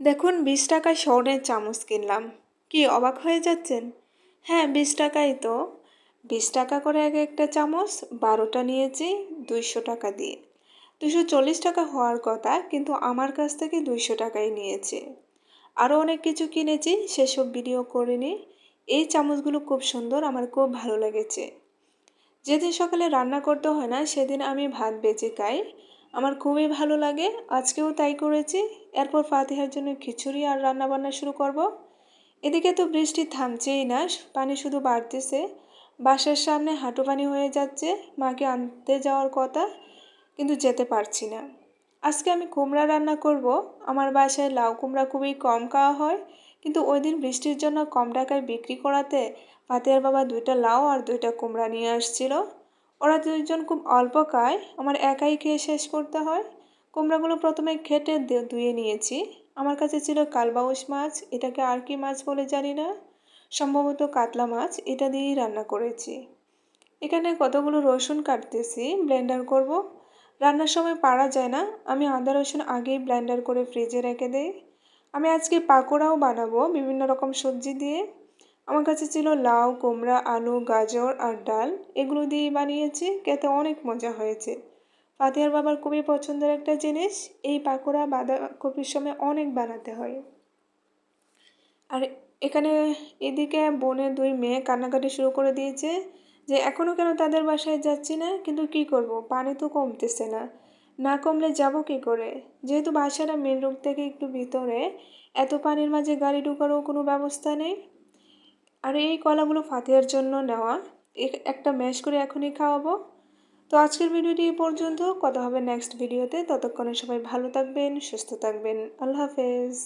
দেখুন ২০ টাকায় স্বর্ণের চামচ কিনলাম। কি অবাক হয়ে যাচ্ছেন? হ্যাঁ, ২০ টাকাই তো। ২০ টাকা করে এক একটা চামচ, ১২টা নিয়েছি ২০০ টাকা দিয়ে। ২৪০ টাকা হওয়ার কথা, কিন্তু আমার কাছ থেকে ২০০ টাকাই নিয়েছে। আরও অনেক কিছু কিনেছি, সেসব ভিডিও করিনি। এই চামচগুলো খুব সুন্দর, আমার খুব ভালো লেগেছে। যেদিন সকালে রান্না করতে হয় না, সেদিন আমি ভাত বেঁচে খাই। আমার খুবই ভালো লাগে, আজকেও তাই করেছি। এরপর ফাতিহার জন্য খিচুড়ি আর রান্না বান্না শুরু করব। এদিকে তো বৃষ্টি থামছেই না, পানি শুধু বাড়তেছে। বাসার সামনে হাঁটু পানি হয়ে যাচ্ছে। মাকে আনতে যাওয়ার কথা, কিন্তু যেতে পারছি না। আজকে আমি কুমড়া রান্না করব। আমার বাসায় লাউ কুমড়া খুবই কম খাওয়া হয়, কিন্তু ওই দিন বৃষ্টির জন্য কম টাকায় বিক্রি করাতে ফাতিহার বাবা 2টা লাউ আর 2টা কুমড়া নিয়ে আসছিল। ওরা দুইজন খুব অল্প খায়, আমার একাই খেয়ে শেষ করতে হয়। কুমড়াগুলো প্রথমে কেটে ধুয়ে নিয়েছি। আমার কাছে ছিল কালবাউস মাছ, এটাকে আর কি মাছ বলে জানি না, সম্ভবত কাতলা মাছ। এটা দিয়েই রান্না করেছি। এখানে কতগুলো রসুন কাটতেছি, ব্লেন্ডার করব। রান্নার সময় পারা যায় না, আমি আদা রসুন আগেই ব্লেন্ডার করে ফ্রিজে রেখে দেই। আমি আজকে পাকোড়াও বানাবো বিভিন্ন রকম সবজি দিয়ে। আমার কাছে ছিল লাউ কুমড়া আলু গাজর আর ডাল, এগুলো দিয়েই বানিয়েছি, খেতে অনেক মজা হয়েছে। ফাতিহার বাবার খুবই পছন্দের একটা জিনিস। এই পাকোড়া বাঁধাকপির সময় অনেক বানাতে হয়। আর এখানে এদিকে বোনের 2 মেয়ে কান্নাকাটি শুরু করে দিয়েছে যে এখনও কেন তাদের বাসায় যাচ্ছি না, কিন্তু কি করব, পানি তো কমতেছে না। না কমলে যাব কি করে? যেহেতু বাসাটা মেন রোড থেকে একটু ভিতরে, এত পানির মাঝে গাড়ি ঢোকারও কোনো ব্যবস্থা নেই। আর এই কলাগুলো ফাতিহার জন্য নেওয়া, একটা ম্যাশ করে এখনই খাওয়াবো। তো আজকের ভিডিওটি এই পর্যন্ত, কথা হবে নেক্সট ভিডিওতে। ততক্ষণে সবাই ভালো থাকবেন, সুস্থ থাকবেন। আল্লাহ হাফেজ।